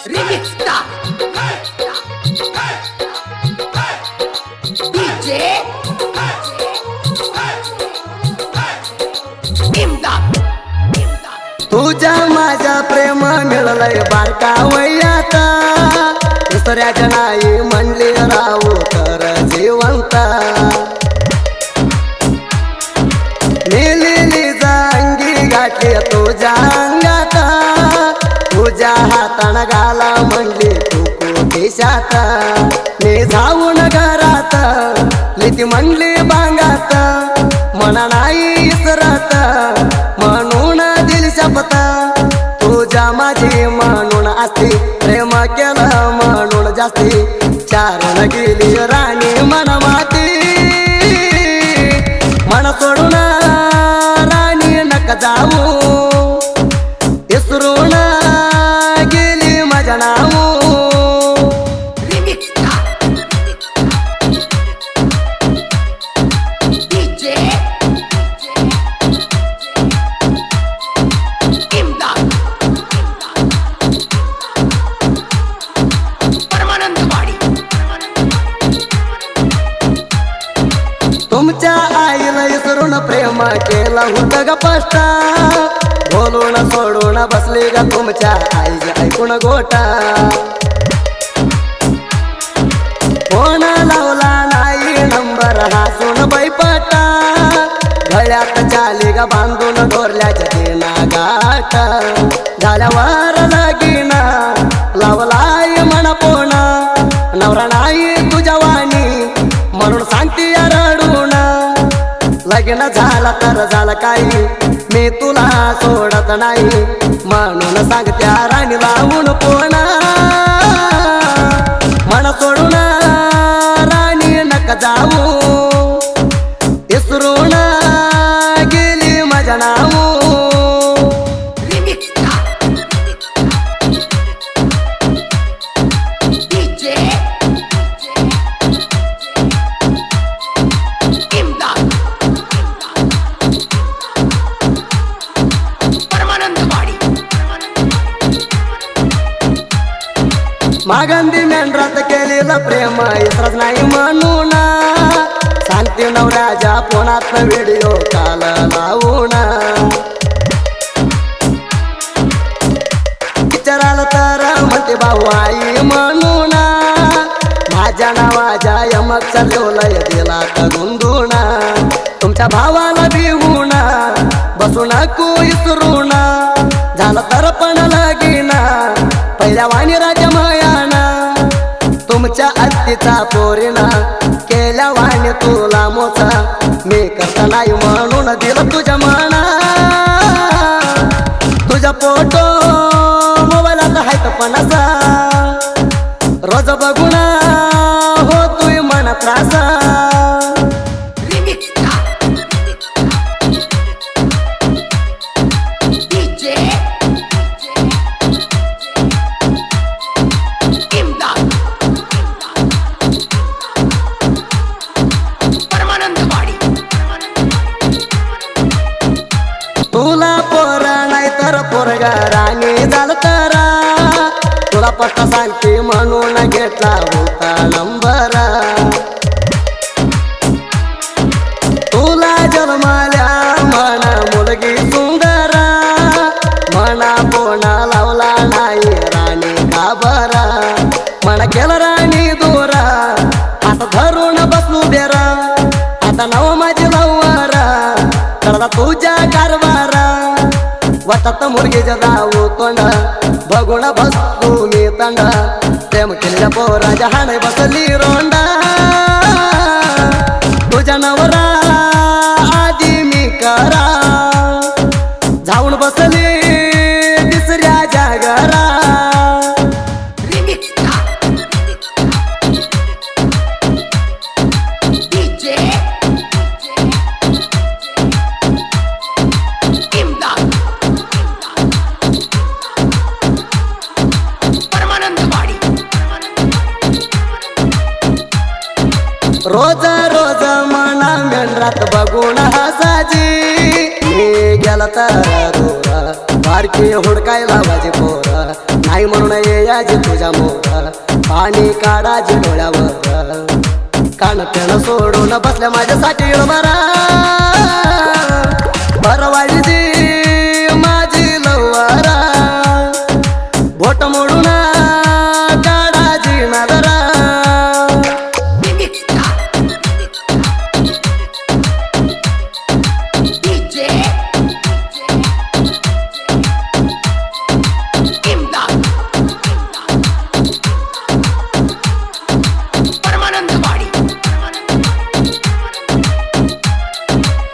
Remix Star DJ इमदाद तुझ्या माझ्या प्रेम मिळलंय बारका वयाता दुसऱ्याच्या नाही म्हणली राहू तर जिवंत नेलेली जांगी गाठली तुझ्या अंगात तुझ्या हातानं घाला म्हणली तू कोटीशात मी जाऊन घरात लिती म्हणली बांगात मना नाही इसरत म्हणून दिल शपथ तुझ्या माझी म्हणून असती प्रेम केलं म्हणून जास्ती चारून गेली राणी मन माती मन सोडून राणी नका जाऊ इसरून गेली माझ्या नाऊ Remix Star DJ इमदाद परमानंदवाडी तुमच्या आईला इसरून प्रेम केला होतं ग पष्टा बोलून सोडून बसली ग तुमच्या आईचे ऐकून गोटा फोन लावला नाही नंबर हसून बैपटा गळ्यात चाली ग बांधून डोरल्याच्या दिना गाठ झाल्यावर लगीना लावलाय मन पोना नवरा नाही तुझ्या वाणी म्हणून सांगती रडून लग्न झाला तर झालं काही मी तुला सोडत नाही म्हणून सांगत्या राणी लावून पोना मन सोडून राणी नका जाऊ इसरून गेली माझ्या नाऊ Remix Star DJ इमदाद परमानंदवाडी मागंदी मेंढरात केलेलं प्रेम इसरच नाही म्हणून सांगते नवऱ्याच्या फोनात व्हिडिओ काल लावून विचाराल तर म्हणते भाऊ आई म्हणून माझ्या नावाच्या यमक चालवलंय दिला तर गुंदून तुमच्या भावाला बिहून बसू नको इसरून झालं तर पण लगीना पहिल्या वाणी राजा मयाना तुमच्या अत्तीचा पोरीना केल्या वाणी तुला मोचा मी करता नाही म्हणून दिलं तुझ्या मना तुझा फोटो मोबाईलात आहेत पण असा रोज बघून हो तुय मन त्रासा Remix Star DJ इमदाद परमानंदवाडी तुला पोरा नाही तर पोरगा राणी झालं तर तुला पट्टा सांगते म्हणून घेतला होता नंबर तुला जन्माल्या म्हणा मुलगी सुंदर म्हणा पोना लावला नाही राणी घाबरा म्हणा केलं राणी दोरा आता धरून बसू देरा आता नव माझी लवरा करता तुझ्या कारभारा वाटत मुलगीच्या जाऊ तोंड बघून बसू मी तंड प्रेम केलेल्या पोराच्या हाणे बसली रोंडा तुझ्या नवरा आधी मी करा जाऊन बसली तिसऱ्या जागरा Remix Star DJ इमदाद परमानंदवाडी रोज रोज मना मेंढरात बघून हसाजी मी गेला तर बारकी हुडकायला माझी पोर नाही म्हणून ये याची तुझ्या मोर पाणी काढाची डोळ्यावर कान पेण सोडून बसल्या माझ्यासाठी बरा